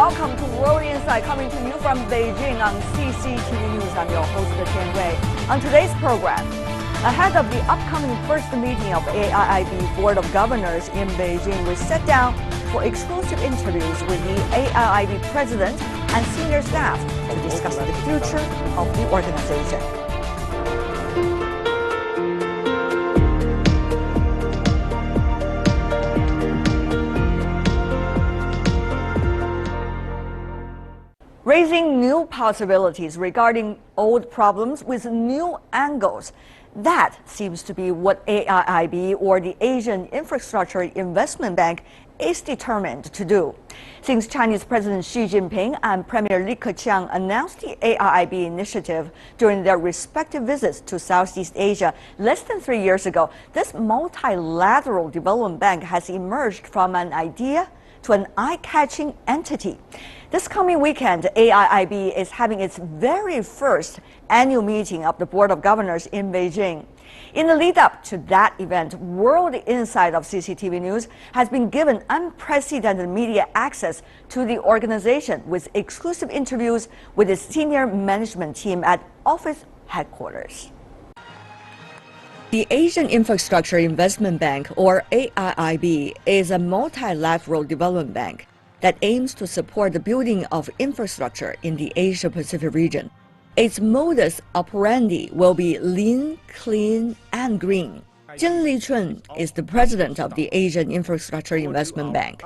welcome to World Insight, coming to you from Beijing on CCTV News. I'm your host, Tian Wei. On today's program, ahead of the upcoming first meeting of AIIB Board of Governors in Beijing, we sit down for exclusive interviews with the AIIB President and senior staff to discuss the future of the organization. Raising new possibilities regarding old problems with new angles. That seems to be what AIIB, or the Asian Infrastructure Investment Bank, is determined to do. Since Chinese President Xi Jinping and Premier Li Keqiang announced the AIIB initiative during their respective visits to Southeast Asia less than 3 years ago, this multilateral development bank has emerged from an idea to an eye-catching entity. This coming weekend, AIIB is having its very first annual meeting of the Board of Governors in Beijing. In the lead-up to that event, World Insight of CCTV News has been given unprecedented media access to the organization with exclusive interviews with its senior management team at office headquarters. The Asian Infrastructure Investment Bank, or AIIB, is a multilateral development bank that aims to support the building of infrastructure in the Asia-Pacific region. Its modus operandi will be lean, clean, and green. Zhen Lichun is the president of the Asian Infrastructure Investment Bank.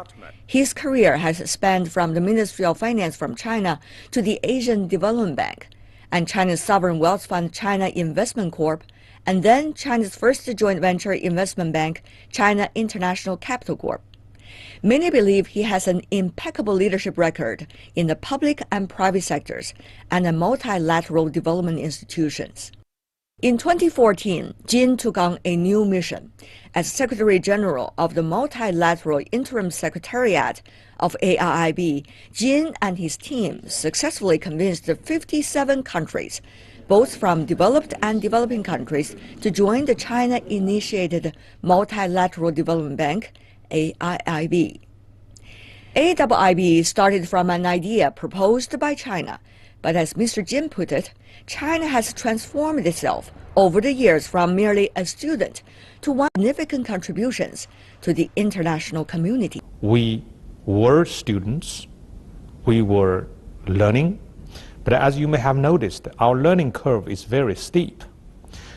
His career has spanned from the Ministry of Finance from China to the Asian Development Bank, and China's sovereign wealth fund China Investment Corp, and then China's first joint venture investment bank, China International Capital Corp. Many believe he has an impeccable leadership record in the public and private sectors and in multilateral development institutions. In 2014, Jin took on a new mission. As Secretary General of the Multilateral Interim Secretariat of AIIB, Jin and his team successfully convinced 57 countries, both from developed and developing countries, to join the China-initiated Multilateral Development Bank, AIIB. AIIB started from an idea proposed by China, but as Mr. Jin put it, China has transformed itself over the years from merely a student to one of significant contributions to the international community. We were students, we were learning, but as you may have noticed, our learning curve is very steep.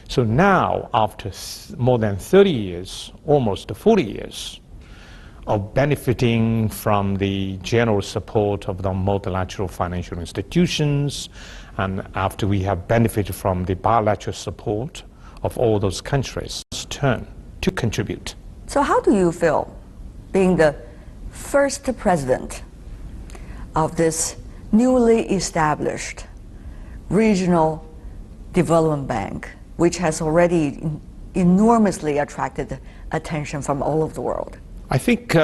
So now, after more than 30 years, almost 40 years, of benefiting from the general support of the multilateral financial institutions, and after we have benefited from the bilateral support of all those countries, it's turn to contribute. So how do you feel being the first president of this newly established regional development bank, which has already enormously attracted attention from all over the world? I think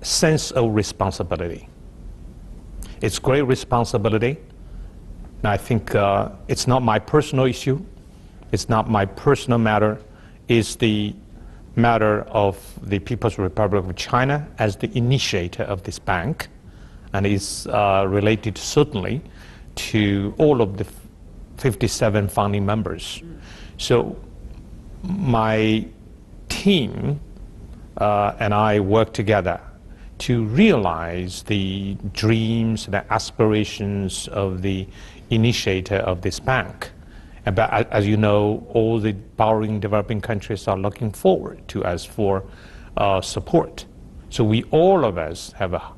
sense of responsibility. It's great responsibility. And I think it's not my personal issue. It's not my personal matter. It's the matter of the People's Republic of China as the initiator of this bank. And it's related certainly to all of the 57 founding members. So my team and I work together to realize the dreams, the aspirations of the initiator of this bank. But as you know, all the borrowing developing countries are looking forward to us for support. So we, all of us, have a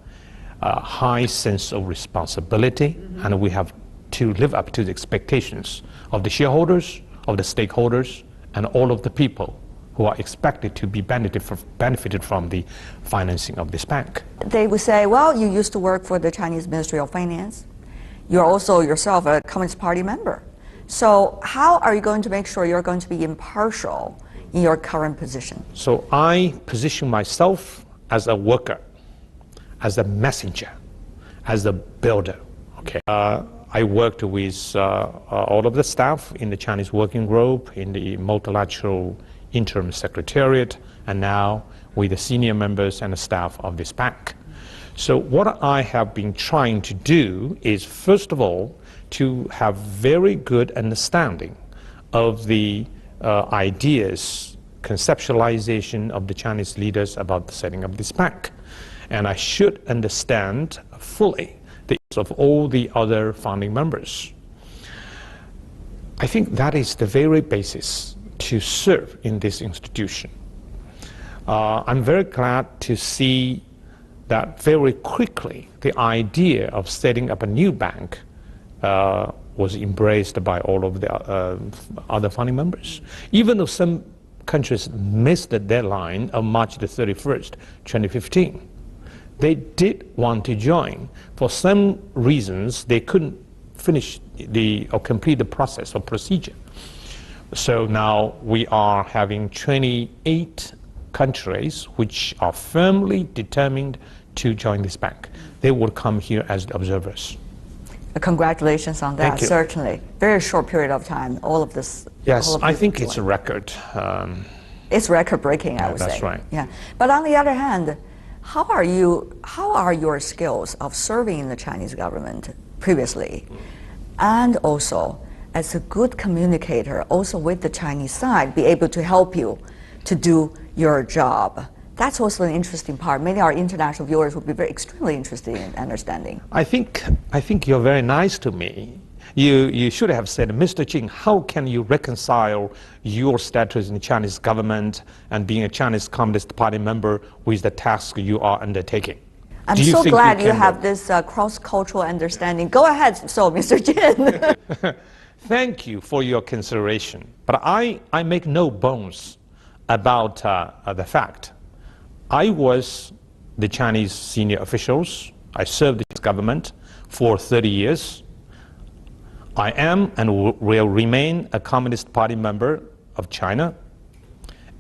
high sense of responsibility, and we have to live up to the expectations of the shareholders, of the stakeholders, and all of the people who are expected to be benefited from the financing of this bank. They would say, well, you used to work for the Chinese Ministry of Finance. You're also yourself a Communist Party member. So how are you going to make sure you're going to be impartial in your current position? So I position myself as a worker, as a messenger, as a builder. Okay. I worked with all of the staff in the Chinese working group, in the multilateral interim secretariat, and now with the senior members and the staff of this bank. So what I have been trying to do is, first of all, to have very good understanding of the ideas, conceptualization of the Chinese leaders about the setting up this bank. And I should understand fully the issues of all the other founding members. I think that is the very basis to serve in this institution. I'm very glad to see that very quickly the idea of setting up a new bank was embraced by all of the other founding members. Even though some countries missed the deadline of March the 31st, 2015, they did want to join. For some reasons, they couldn't finish or complete the process or procedure. So now we are having 28 countries which are firmly determined to join this bank. They will come here as observers. Congratulations on that. Thank you. Certainly. Very short period of time, all of this. Yes, I think it's a record. It's record-breaking, I would say. That's right. Yeah. But on the other hand, how are your skills of serving in the Chinese government previously, and also as a good communicator, also with the Chinese side, be able to help you to do your job? That's also an interesting part. Many of our international viewers would be extremely interested in understanding. I think you're very nice to me. You should have said, Mr. Jing, how can you reconcile your status in the Chinese government and being a Chinese Communist Party member with the task you are undertaking? I'm so glad you have this cross-cultural understanding. Go ahead, so Mr. Jin. Thank you for your consideration. But I make no bones about the fact. I was the Chinese senior officials. I served the government for 30 years. I am and will remain a Communist Party member of China.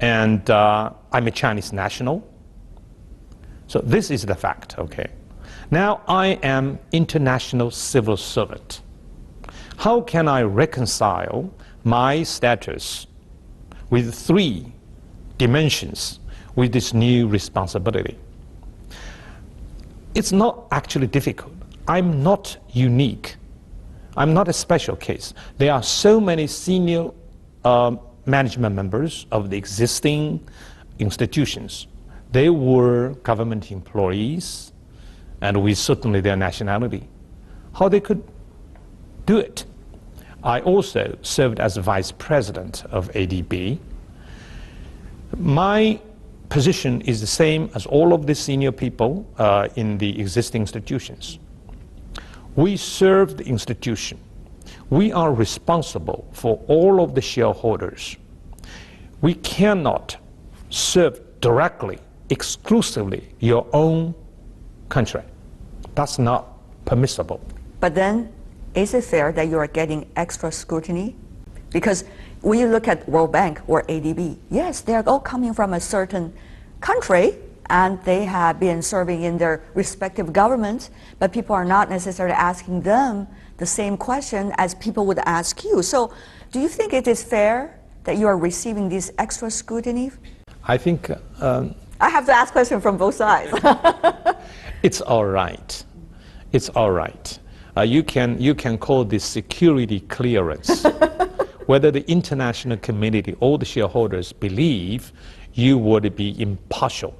And I'm a Chinese national. So this is the fact, okay? Now I am international civil servant. How can I reconcile my status with 3 dimensions with this new responsibility? It's not actually difficult. I'm not unique. I'm not a special case. There are so many senior management members of the existing institutions. They were government employees, and with certainly their nationality. How they could do it? I also served as vice president of AIIB. My position is the same as all of the senior people in the existing institutions. We serve the institution. We are responsible for all of the shareholders. We cannot serve directly, exclusively your own country. That's not permissible. But then, is it fair that you are getting extra scrutiny? Because when you look at World Bank or AIIB, yes, they're all coming from a certain country, and they have been serving in their respective governments, but people are not necessarily asking them the same question as people would ask you. So do you think it is fair that you are receiving this extra scrutiny? I think... I have to ask questions from both sides. It's all right. It's all right. You can call this security clearance. Whether the international community, all the shareholders believe you would be impartial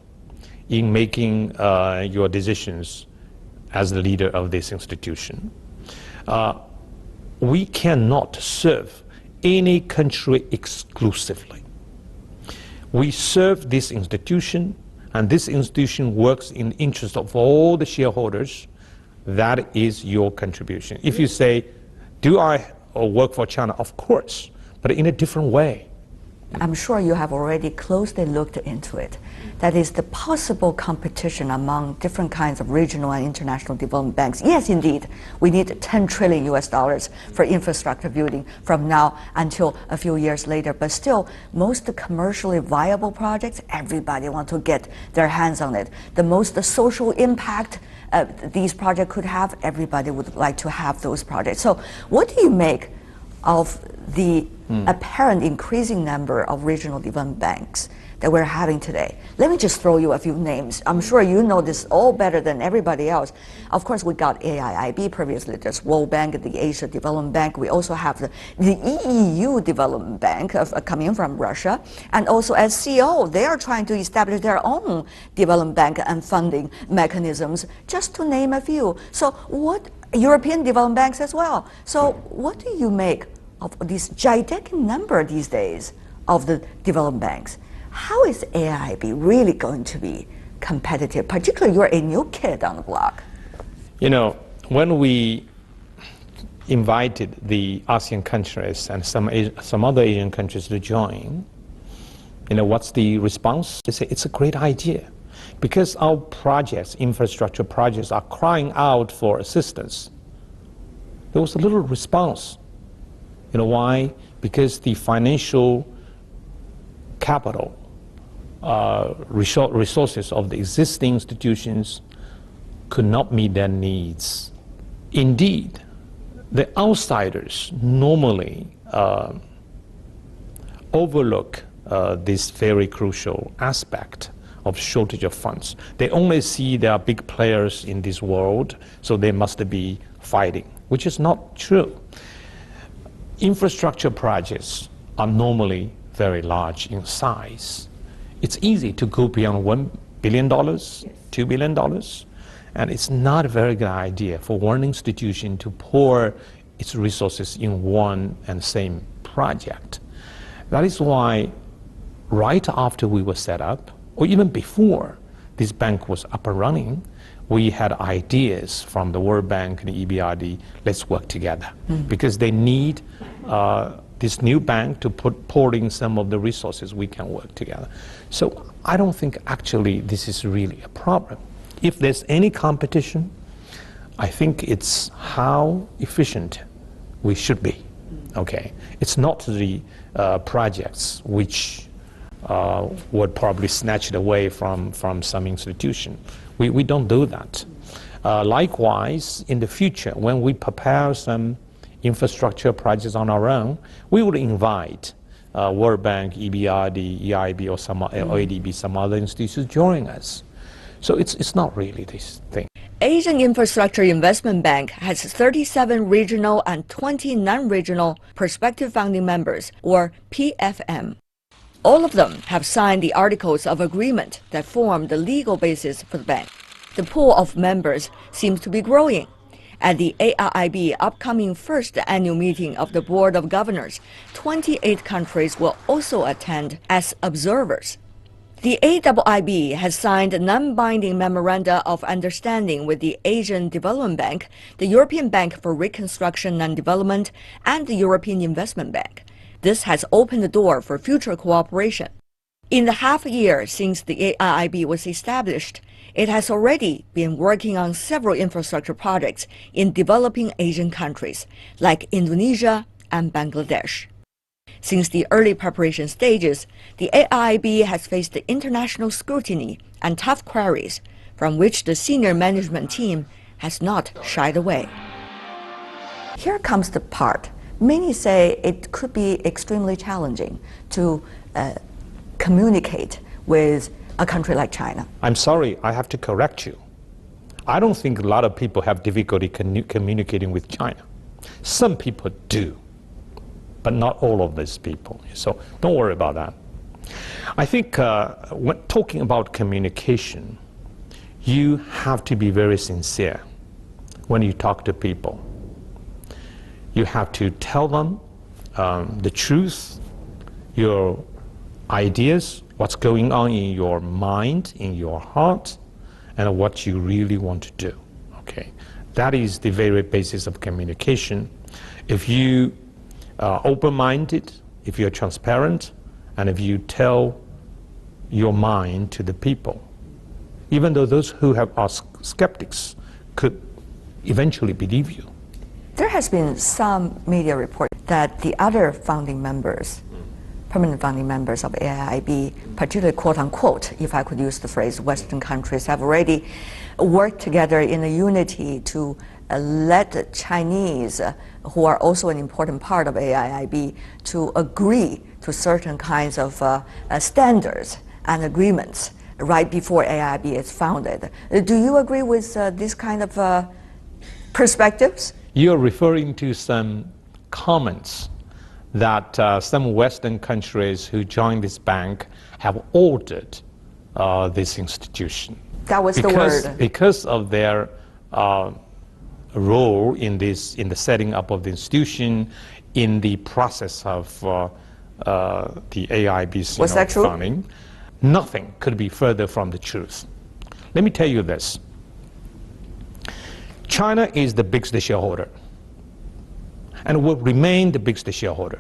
in making your decisions as the leader of this institution. We cannot serve any country exclusively. We serve this institution, and this institution works in the interest of all the shareholders. That is your contribution. If you say, do I work for China? Of course, but in a different way. I'm sure you have already closely looked into it. That is the possible competition among different kinds of regional and international development banks. Yes, indeed, we need 10 trillion US dollars for infrastructure building from now until a few years later. But still, most commercially viable projects, everybody wants to get their hands on it. The most social impact these projects could have, everybody would like to have those projects. So what do you make of the apparent increasing number of regional development banks that we're having today. Let me just throw you a few names. I'm sure you know this all better than everybody else. Of course, we got AIIB previously, there's World Bank, the Asia Development Bank. We also have the EU Development Bank coming from Russia. And also as CO, they are trying to establish their own development bank and funding mechanisms, just to name a few. So what, European development banks as well. So what do you make of this gigantic number these days of the development banks? How is AIIB really going to be competitive? Particularly, you're a new kid on the block. You know, when we invited the ASEAN countries and some other Asian countries to join, you know, what's the response? They say it's a great idea because our projects, infrastructure projects, are crying out for assistance. There was a little response. You know why? Because the financial capital, resources of the existing institutions could not meet their needs. Indeed, the outsiders normally overlook this very crucial aspect of shortage of funds. They only see there are big players in this world, so they must be fighting, which is not true. Infrastructure projects are normally very large in size. It's easy to go beyond $1 billion, yes. $2 billion, and it's not a very good idea for one institution to pour its resources in one and same project. That is why right after we were set up, or even before this bank was up and running, we had ideas from the World Bank and the EBRD, let's work together. Because they need this new bank to pour in some of the resources, we can work together. So I don't think actually this is really a problem. If there's any competition, I think it's how efficient we should be. Okay, it's not the projects which would probably snatch it away from some institution. We don't do that. Likewise, in the future, when we prepare some infrastructure projects on our own, we would invite World Bank, EBRD, AIIB, or some AIIB, some other institutions join us. So it's not really this thing. Asian Infrastructure Investment Bank has 37 regional and 20 non-regional prospective founding members, or PFM. All of them have signed the Articles of Agreement that form the legal basis for the bank. The pool of members seems to be growing. At the AIIB upcoming first annual meeting of the Board of Governors, 28 countries will also attend as observers. The AIIB has signed a non-binding memoranda of understanding with the Asian Development Bank, the European Bank for Reconstruction and Development, and the European Investment Bank. This has opened the door for future cooperation. In the half year since the AIIB was established, it has already been working on several infrastructure projects in developing Asian countries, like Indonesia and Bangladesh. Since the early preparation stages, the AIIB has faced the international scrutiny and tough queries, from which the senior management team has not shied away. Here comes the part. Many say it could be extremely challenging to communicate with a country like China. I'm sorry, I have to correct you. I don't think a lot of people have difficulty communicating with China. Some people do, but not all of these people. So don't worry about that. I think when talking about communication, you have to be very sincere when you talk to people. You have to tell them the truth, your ideas, what's going on in your mind, in your heart, and what you really want to do. Okay, that is the very basis of communication. If you are open-minded, if you're transparent, and if you tell your mind to the people, even though those who are skeptics could eventually believe you. There has been some media report that the other founding members, permanent founding members of AIIB, particularly quote-unquote, if I could use the phrase, Western countries, have already worked together in a unity to let the Chinese, who are also an important part of AIIB, to agree to certain kinds of standards and agreements right before AIIB is founded. Do you agree with this kind of perspectives? You're referring to some comments that some Western countries who joined this bank have ordered this institution. That was the word. Because of their role in the setting up of the institution, in the process of the AIIB's Was that true? founding, nothing could be further from the truth. Let me tell you this. China is the biggest shareholder and will remain the biggest shareholder.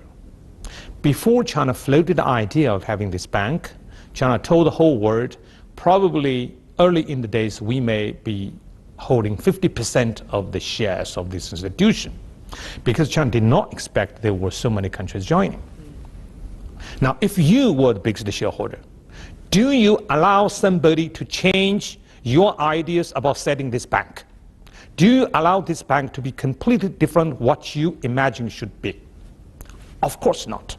Before China floated the idea of having this bank, China told the whole world, probably early in the days, we may be holding 50% of the shares of this institution, because China did not expect there were so many countries joining. Now, if you were the biggest shareholder, do you allow somebody to change your ideas about setting this bank? Do you allow this bank to be completely different what you imagine should be? Of course not.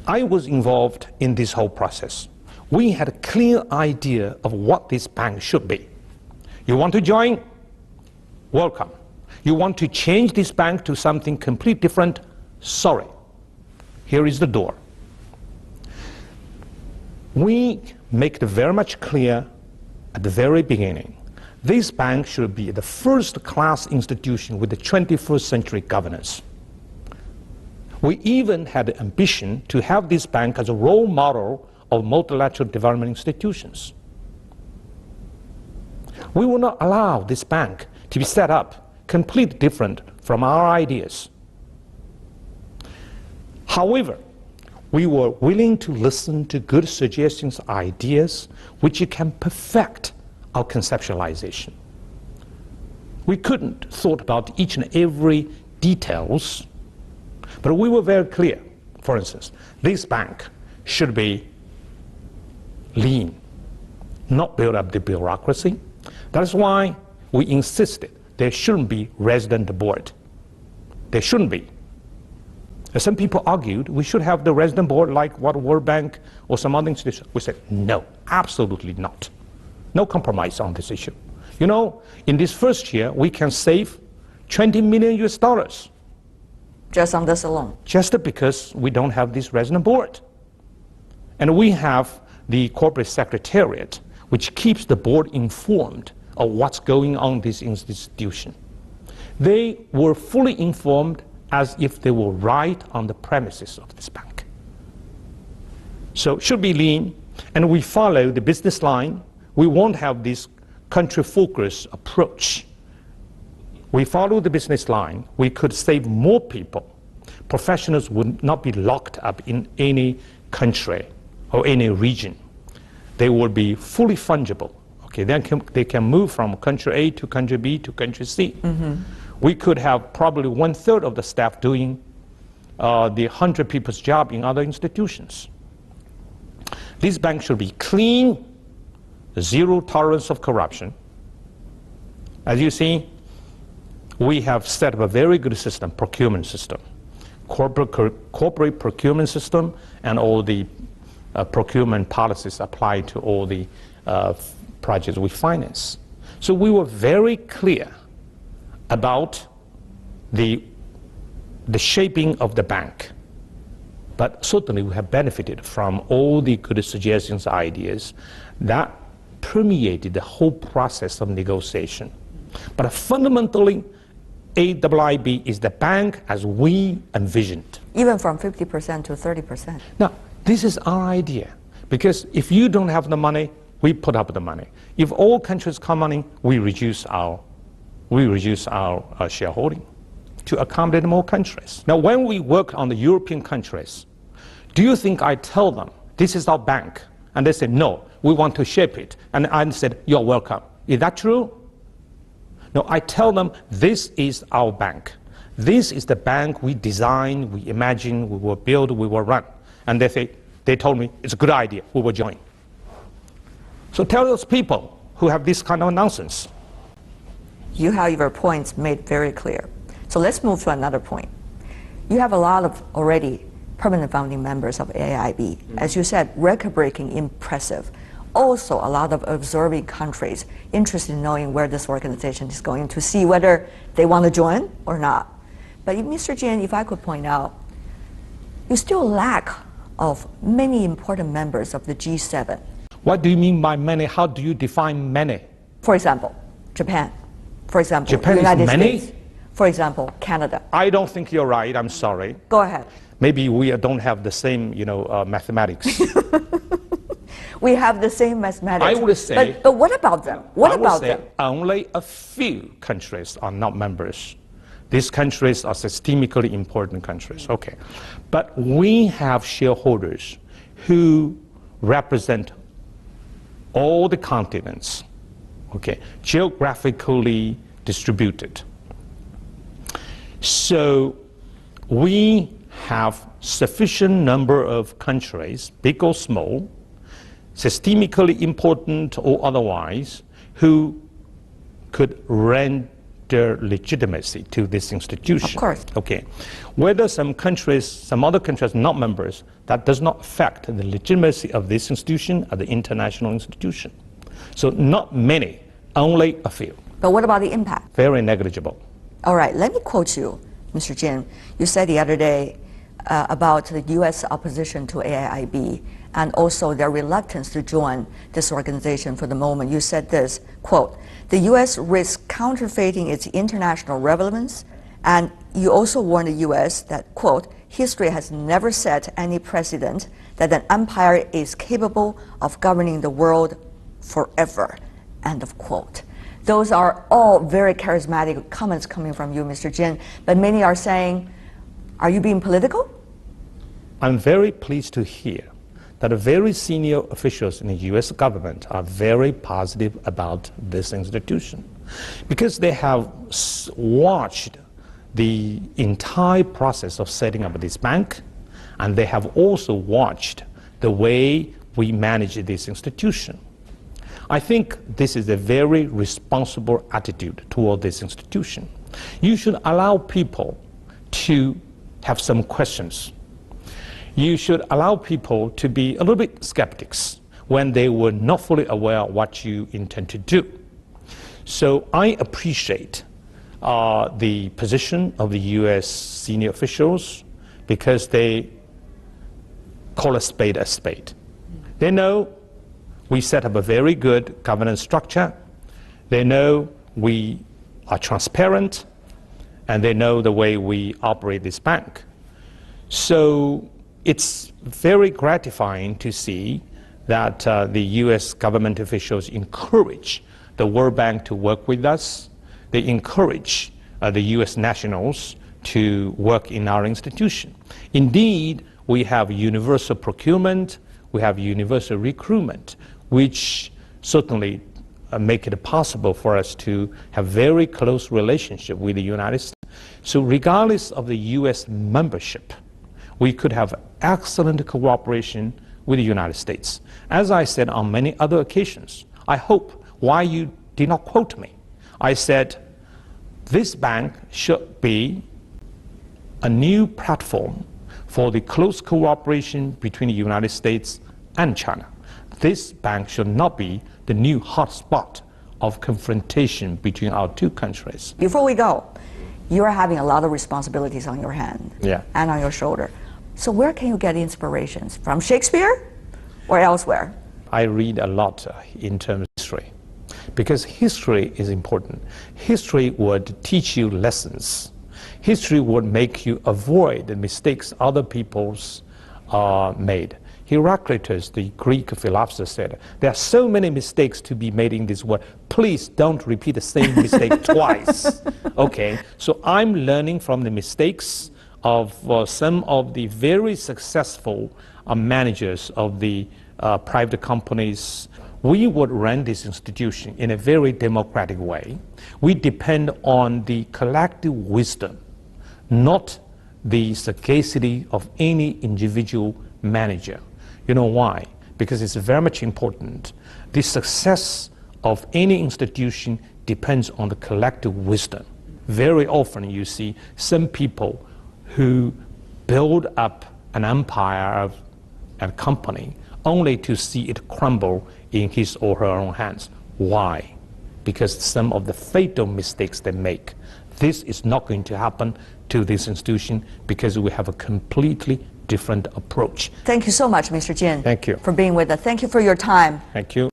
I was involved in this whole process. We had a clear idea of what this bank should be. You want to join? Welcome. You want to change this bank to something completely different? Sorry. Here is the door. We make it very much clear at the very beginning. This bank should be the first-class institution with the 21st century governance. We even had the ambition to have this bank as a role model of multilateral development institutions. We will not allow this bank to be set up completely different from our ideas. However, we were willing to listen to good suggestions, ideas, which can perfect our conceptualization. We couldn't thought about each and every details, but we were very clear. For instance, this bank should be lean, not build up the bureaucracy. That is why we insisted there shouldn't be resident board. There shouldn't be. Some people argued we should have the resident board like what World Bank or some other institution. We said no, absolutely not. No compromise on this issue. You know, in this first year, we can save $20 million US. Just on this alone? Just because we don't have this resident board. And we have the corporate secretariat, which keeps the board informed of what's going on in this institution. They were fully informed as if they were right on the premises of this bank. So it should be lean, and we follow the business line. We won't have this country-focused approach. We follow the business line. We could save more people. Professionals would not be locked up in any country or any region. They will be fully fungible. Okay, they can move from country A to country B to country C. Mm-hmm. We could have probably 1/3 of the staff doing the 100 people's job in other institutions. This bank should be clean, zero tolerance of corruption. As you see, we have set up a very good system, procurement system, corporate procurement system, and all the procurement policies apply to all the projects we finance. So we were very clear about the shaping of the bank. But certainly we have benefited from all the good suggestions, ideas that permeated the whole process of negotiation. But fundamentally, AIIB is the bank as we envisioned. Even from 50% to 30%. Now, this is our idea. Because if you don't have the money, we put up the money. If all countries come money, we reduce our shareholding to accommodate more countries. Now, when we work on the European countries, do you think I tell them, this is our bank? And they say, no, we want to shape it. And I said, you're welcome. Is that true? No, I tell them, this is our bank. This is the bank we design, we imagine, we will build, we will run. And they told me, it's a good idea, we will join. So tell those people who have this kind of nonsense. You have your points made very clear. So let's move to another point. You have a lot of already permanent founding members of AIIB. As you said, record-breaking impressive. Also, a lot of observing countries interested in knowing where this organization is going to see whether they want to join or not. But Mr. Jin, if I could point out, you still lack of many important members of the G7. What do you mean by many? How do you define many? For example, Japan. For example, Japan is United many? States. For example, Canada. I don't think you're right. I'm sorry. Go ahead. Maybe we don't have the same, mathematics. We have the same mathematics. I would say. But what about them? What I would about say them? only a few countries are not members. These countries are systemically important countries. Okay. But we have shareholders who represent all the continents, okay, geographically distributed. So we have sufficient number of countries, big or small, systemically important or otherwise, who could render legitimacy to this institution. Of course. Okay. Whether some other countries are not members, that does not affect the legitimacy of this institution as the international institution. So not many, only a few. But what about the impact? Very negligible. All right, let me quote you, Mr. Jin. You said the other day about the U.S. opposition to AIIB and also their reluctance to join this organization for the moment. You said this, quote, the U.S. risks counterfeiting its international relevance, and you also warned the U.S. that, quote, history has never set any precedent that an empire is capable of governing the world forever, end of quote. Those are all very charismatic comments coming from you, Mr. Jin, but many are saying, are you being political? I'm very pleased to hear that very senior officials in the U.S. government are very positive about this institution because they have watched the entire process of setting up this bank, and they have also watched the way we manage this institution. I think this is a very responsible attitude toward this institution. You should allow people to have some questions. You should allow people to be a little bit skeptics when they were not fully aware of what you intend to do. So I appreciate the position of the U.S. senior officials because they call a spade a spade. They know we set up a very good governance structure. They know we are transparent, and they know the way we operate this bank. So it's very gratifying to see that the U.S. government officials encourage the World Bank to work with us. They encourage the U.S. nationals to work in our institution. Indeed, we have universal procurement, we have universal recruitment, which certainly make it possible for us to have very close relationship with the United States. So regardless of the U.S. membership, we could have excellent cooperation with the United States. As I said on many other occasions, I hope why you did not quote me. I said this bank should be a new platform for the close cooperation between the United States and China. This bank should not be the new hotspot of confrontation between our two countries. Before we go, you're having a lot of responsibilities on your hand and on your shoulder. So where can you get inspirations? From Shakespeare or elsewhere? I read a lot in terms of history because history is important. History would teach you lessons. History would make you avoid the mistakes other people's made. Heraclitus, the Greek philosopher, said, there are so many mistakes to be made in this world. Please don't repeat the same mistake twice. Okay, so I'm learning from the mistakes of some of the very successful managers of the private companies. We would run this institution in a very democratic way. We depend on the collective wisdom, not the sagacity of any individual manager. You know why? Because it's very much important. The success of any institution depends on the collective wisdom. Very often you see some people who build up an empire of a company only to see it crumble in his or her own hands. Why? Because some of the fatal mistakes they make. This is not going to happen to this institution because we have a completely different approach. Thank you so much, Mr. Jin. Thank you. For being with us. Thank you for your time. Thank you.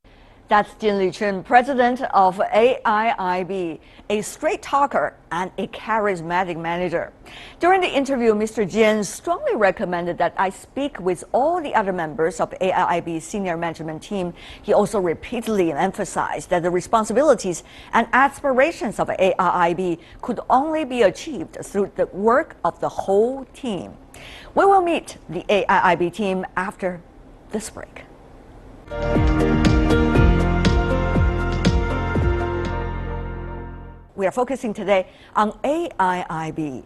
That's Jin Lichun, president of AIIB, a straight talker and a charismatic manager. During the interview, Mr. Jin strongly recommended that I speak with all the other members of AIIB's senior management team. He also repeatedly emphasized that the responsibilities and aspirations of AIIB could only be achieved through the work of the whole team. We will meet the AIIB team after this break. We are focusing today on AIIB.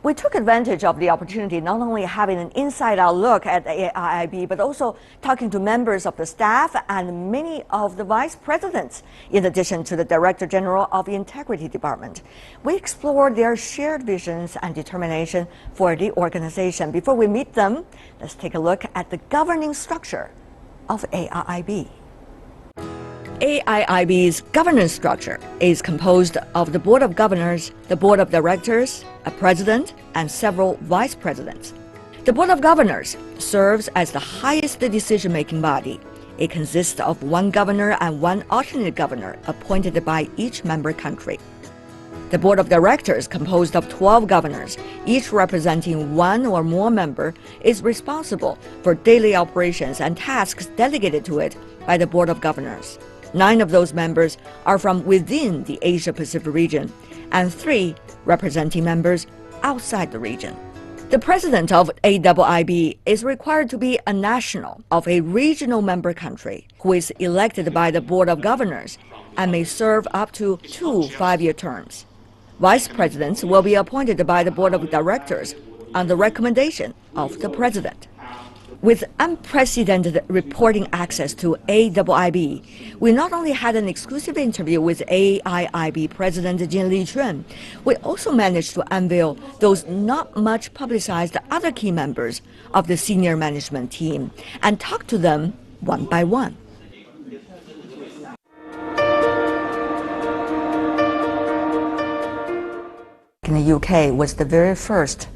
We took advantage of the opportunity not only having an inside-out look at AIIB, but also talking to members of the staff and many of the vice presidents, in addition to the Director General of the Integrity Department. We explored their shared visions and determination for the organization. Before we meet them, let's take a look at the governing structure of AIIB. AIIB's governance structure is composed of the Board of Governors, the Board of Directors, a President, and several Vice Presidents. The Board of Governors serves as the highest decision-making body. It consists of one governor and one alternate governor appointed by each member country. The Board of Directors, composed of 12 governors, each representing one or more member, is responsible for daily operations and tasks delegated to it by the Board of Governors. 9 of those members are from within the Asia-Pacific region, and 3 representing members outside the region. The president of AIIB is required to be a national of a regional member country who is elected by the Board of Governors and may serve up to 2 5-year terms. Vice presidents will be appointed by the Board of Directors on the recommendation of the president. With unprecedented reporting access to AIIB, we not only had an exclusive interview with AIIB President Jin Lichun, we also managed to unveil those not much publicized other key members of the senior management team and talk to them one by one. In the UK was the very first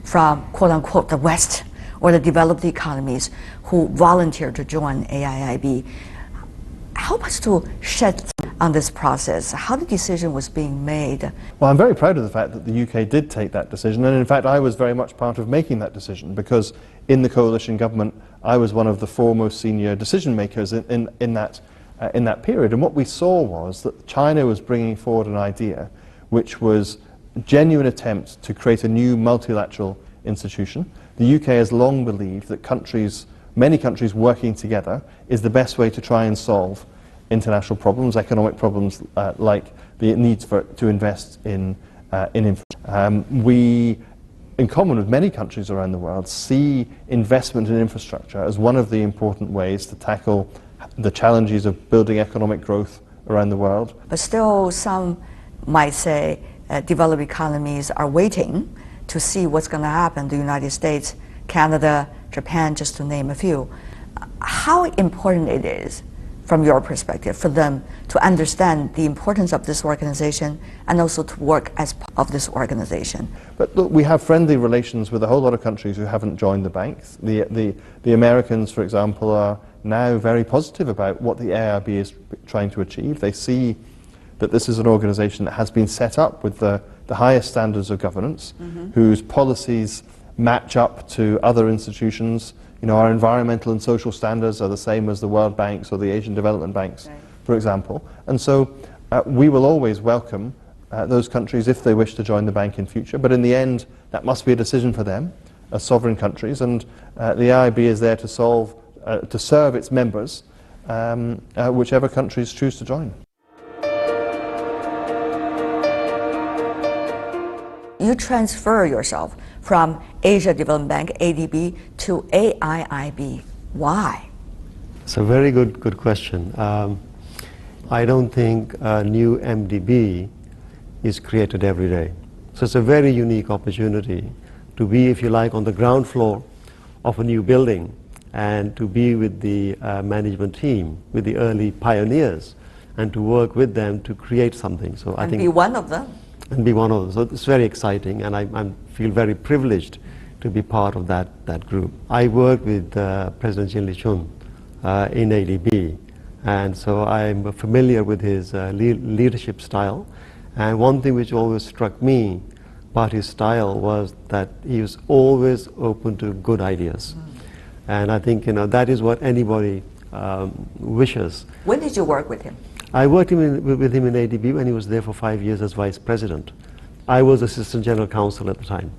from quote-unquote the West or the developed economies who volunteered to join AIIB. Help us to shed on this process, how the decision was being made. Well, I'm very proud of the fact that the UK did take that decision, and in fact I was very much part of making that decision, because in the coalition government I was one of the foremost senior decision makers in that period. And what we saw was that China was bringing forward an idea which was a genuine attempt to create a new multilateral institution. The UK has long believed that many countries working together is the best way to try and solve international problems, economic problems like the need to invest in infrastructure. We, in common with many countries around the world, see investment in infrastructure as one of the important ways to tackle the challenges of building economic growth around the world. But still, some might say developed economies are waiting to see what's going to happen. The United States, Canada, Japan, just to name a few. How important it is, from your perspective, for them to understand the importance of this organization and also to work as part of this organization? But look, we have friendly relations with a whole lot of countries who haven't joined the banks. The Americans, for example, are now very positive about what the AIIB is trying to achieve. They see that this is an organization that has been set up with the highest standards of governance, whose policies match up to other institutions. You know, our environmental and social standards are the same as the World Banks or the Asian Development Banks, for example. And so we will always welcome those countries if they wish to join the bank in future. But in the end, that must be a decision for them as sovereign countries. And the AIIB is there to serve its members, whichever countries choose to join. You transfer yourself from Asia Development Bank, ADB, to AIIB. Why? It's a very good question. I don't think a new MDB is created every day. So it's a very unique opportunity to be, if you like, on the ground floor of a new building and to be with the management team, with the early pioneers, and to work with them to create something. So I think be one of them. And be one of them. So it's very exciting, and I feel very privileged to be part of that group. I worked with President Jin Lichun in AIIB, and so I'm familiar with his leadership style. And one thing which always struck me about his style was that he was always open to good ideas. And I think that is what anybody wishes. When did you work with him? I worked with him in AIIB when he was there for 5 years as vice president. I was assistant general counsel at the time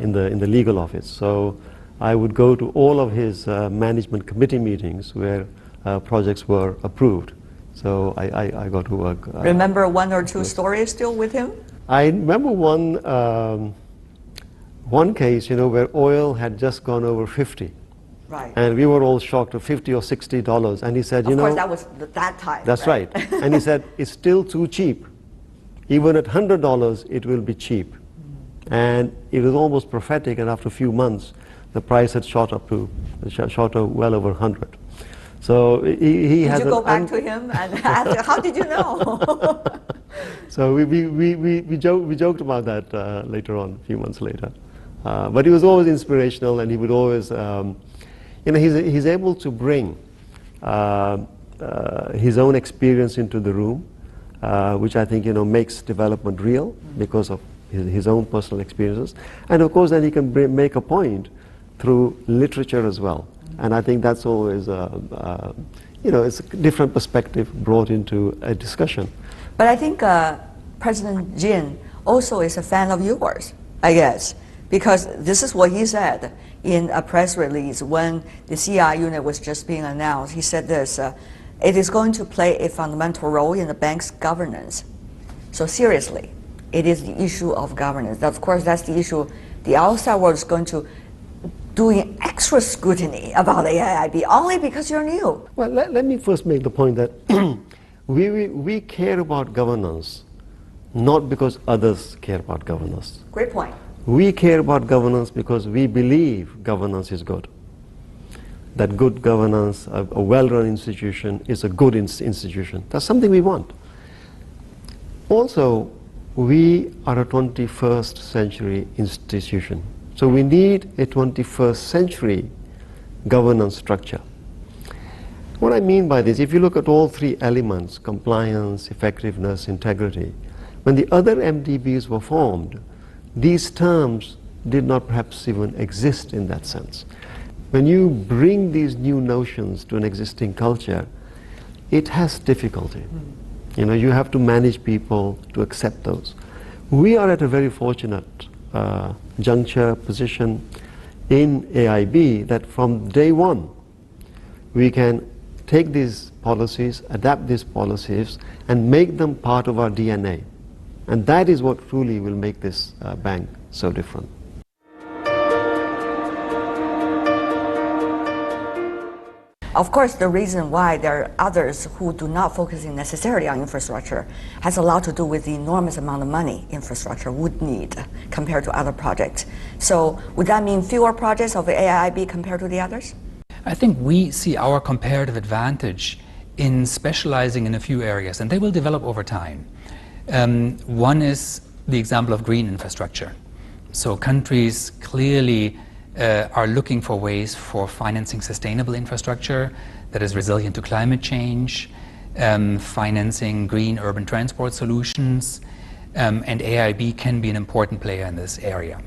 in the legal office. So I would go to all of his management committee meetings where projects were approved. So I got to work. Remember one or two stories still with him? I remember one case, where oil had just gone over 50. Right. And we were all shocked at $50 or $60. And he said, Of course, that was that time. That's right. And he said, it's still too cheap. Even at $100, it will be cheap. And it was almost prophetic, and after a few months, the price had shot up well over 100. So he has. Did you go back to him and ask, how did you know? So we joked about that later on, a few months later. But he was always inspirational, and he would always, he's able to bring his own experience into the room, which I think makes development real because of his own personal experiences. And of course, then he can make a point through literature as well. And I think that's always, it's a different perspective brought into a discussion. But I think President Jin also is a fan of yours, I guess, because this is what he said in a press release when the CI unit was just being announced. He said this, it is going to play a fundamental role in the bank's governance. So seriously, it is the issue of governance. Of course, that's the issue the outside world is going to doing extra scrutiny about AIIB only because you're new. Well, let me first make the point that we care about governance not because others care about governance. Great point. We care about governance because we believe governance is good. That good governance, a well-run institution, is a good institution. That's something we want. Also, we are a 21st century institution. So we need a 21st century governance structure. What I mean by this, if you look at all three elements, compliance, effectiveness, integrity, when the other MDBs were formed, these terms did not perhaps even exist in that sense. When you bring these new notions to an existing culture, it has difficulty. You have to manage people to accept those. We are at a very fortunate juncture, position in AIIB that from day one, we can take these policies, adapt these policies, and make them part of our DNA. And that is what truly will make this bank so different. Of course, the reason why there are others who do not focus necessarily on infrastructure has a lot to do with the enormous amount of money infrastructure would need compared to other projects. So would that mean fewer projects of AIIB compared to the others? I think we see our comparative advantage in specializing in a few areas, and they will develop over time. One is the example of green infrastructure. So countries clearly are looking for ways for financing sustainable infrastructure that is resilient to climate change, financing green urban transport solutions, and AIIB can be an important player in this area.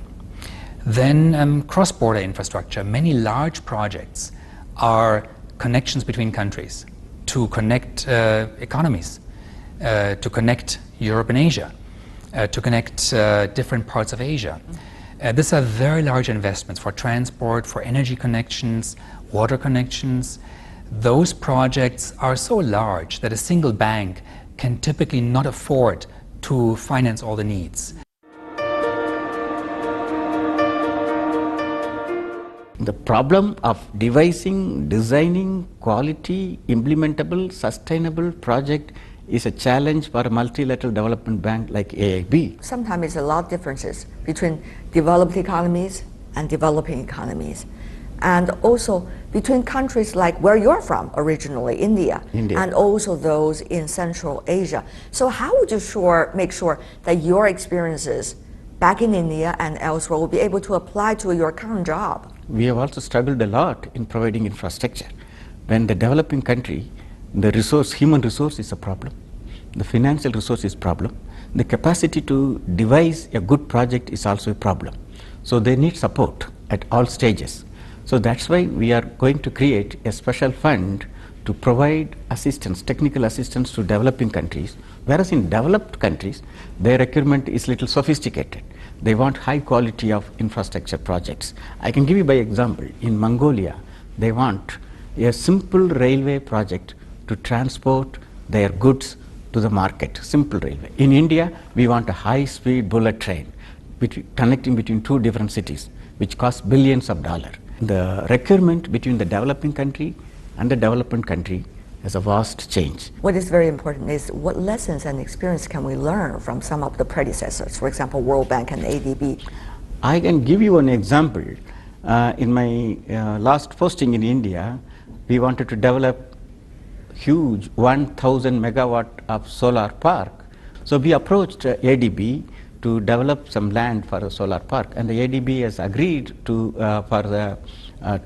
Then cross-border infrastructure. Many large projects are connections between countries to connect economies, to connect Europe and Asia, to connect different parts of Asia. These are very large investments for transport, for energy connections, water connections. Those projects are so large that a single bank can typically not afford to finance all the needs. The problem of designing quality, implementable, sustainable project is a challenge for a multilateral development bank like AIIB. Sometimes there's a lot of differences between developed economies and developing economies. and also between countries like where you're from originally, India, and also those in Central Asia. So how would you make sure that your experiences back in India and elsewhere will be able to apply to your current job? We have also struggled a lot in providing infrastructure. When the developing country, the human resource is a problem, the financial resource is a problem, the capacity to devise a good project is also a problem. So they need support at all stages. So that's why we are going to create a special fund to provide assistance, technical assistance to developing countries, whereas in developed countries, their requirement is little sophisticated. They want high quality of infrastructure projects. I can give you by example, in Mongolia, they want a simple railway project to transport their goods to the market, simple railway. In India, we want a high-speed bullet train connecting between two different cities, which costs billions of dollars. The requirement between the developing country and the development country has a vast change. What is very important is what lessons and experience can we learn from some of the predecessors, for example, World Bank and AIIB? I can give you an example. In my last posting in India, we wanted to develop huge 1,000 megawatt of solar park. So we approached AIIB to develop some land for a solar park, and the AIIB has agreed to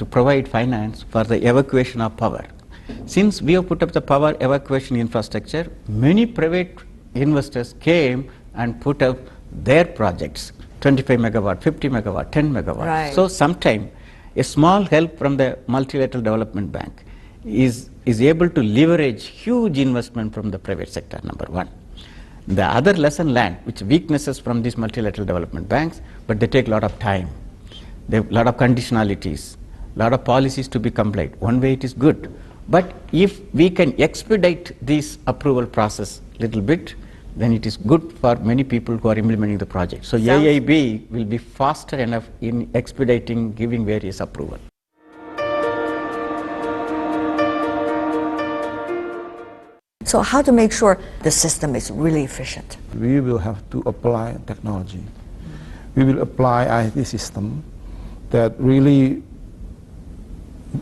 provide finance for the evacuation of power. Since we have put up the power evacuation infrastructure, many private investors came and put up their projects, 25 megawatt, 50 megawatt, 10 megawatt. Right. So sometime a small help from the multilateral development bank is able to leverage huge investment from the private sector, number one. The other lesson learned, which weaknesses from these multilateral development banks, but they take a lot of time. They have a lot of conditionalities, a lot of policies to be complied. One way it is good, but if we can expedite this approval process a little bit, then it is good for many people who are implementing the project. So AIIB will be faster enough in expediting giving various approval. So how to make sure the system is really efficient? We will have to apply technology. We will apply IT system that really,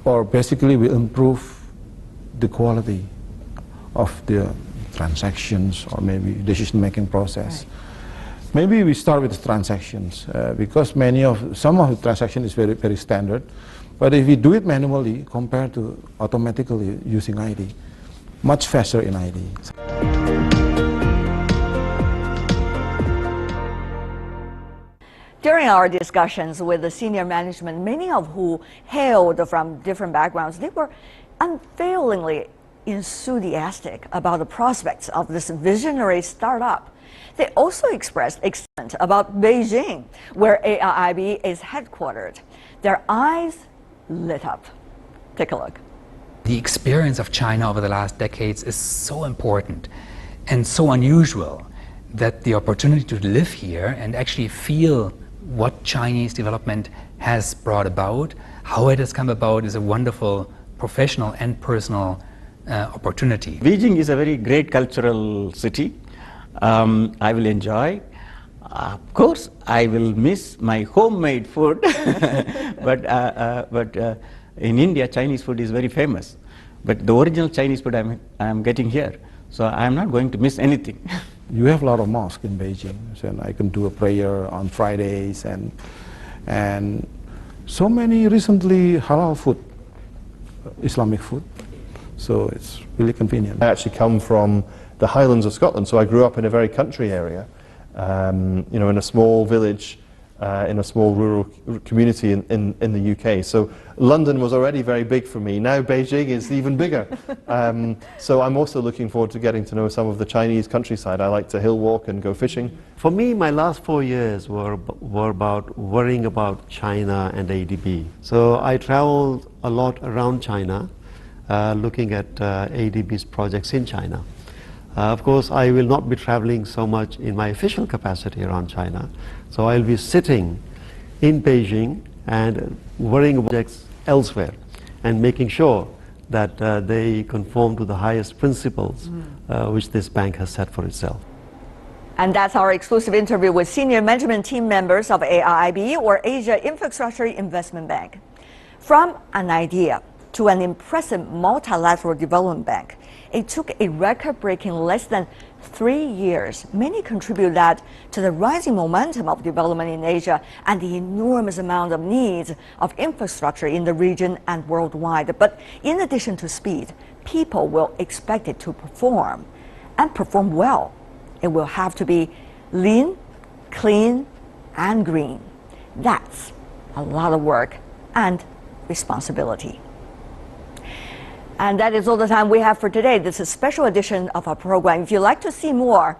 or basically will improve the quality of the transactions or maybe decision-making process. Right. Maybe we start with the transactions because some of the transactions is very standard. But if we do it manually compared to automatically using ID, much faster in ID. During our discussions with the senior management, many of who hailed from different backgrounds, they were unfailingly enthusiastic about the prospects of this visionary startup. They also expressed excitement about Beijing, where AIIB is headquartered. Their eyes lit up. Take a look. The experience of China over the last decades is so important and so unusual that the opportunity to live here and actually feel what Chinese development has brought about, how it has come about, is a wonderful professional and personal opportunity. Beijing is a very great cultural city. I will enjoy. Of course, I will miss my homemade food, but in India, Chinese food is very famous. But the original Chinese food I am getting here, so I am not going to miss anything. You have a lot of mosques in Beijing, so I can do a prayer on Fridays and so many recently halal food, Islamic food. So it's really convenient. I actually come from the Highlands of Scotland, so I grew up in a very country area, you know, in a small village, in a small rural community in the UK. So London was already very big for me. Now Beijing is even bigger. So I'm also looking forward to getting to know some of the Chinese countryside. I like to hill walk and go fishing. For me, my last 4 years were about worrying about China and AIIB. So I traveled a lot around China, looking at AIIB's projects in China. Of course, I will not be traveling so much in my official capacity around China. So I'll be sitting in Beijing and worrying about projects elsewhere and making sure that they conform to the highest principles which this bank has set for itself. And that's our exclusive interview with senior management team members of AIIB, or Asia Infrastructure Investment Bank. From an idea to an impressive multilateral development bank, it took a record-breaking less than 3 years. Many contribute that to the rising momentum of development in Asia and the enormous amount of needs of infrastructure in the region and worldwide. But in addition to speed, people will expect it to perform, and perform well. It will have to be lean, clean, and green. That's a lot of work and responsibility. And that is all the time we have for today. This is a special edition of our program. If you'd like to see more,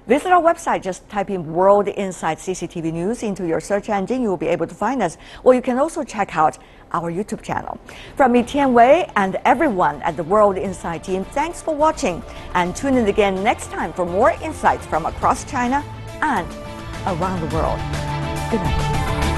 visit our website. Just type in World Insight CCTV News into your search engine. You will be able to find us. Or you can also check out our YouTube channel. From me, Tian Wei, and everyone at the World Insight team, thanks for watching. And tune in again next time for more insights from across China and around the world. Good night.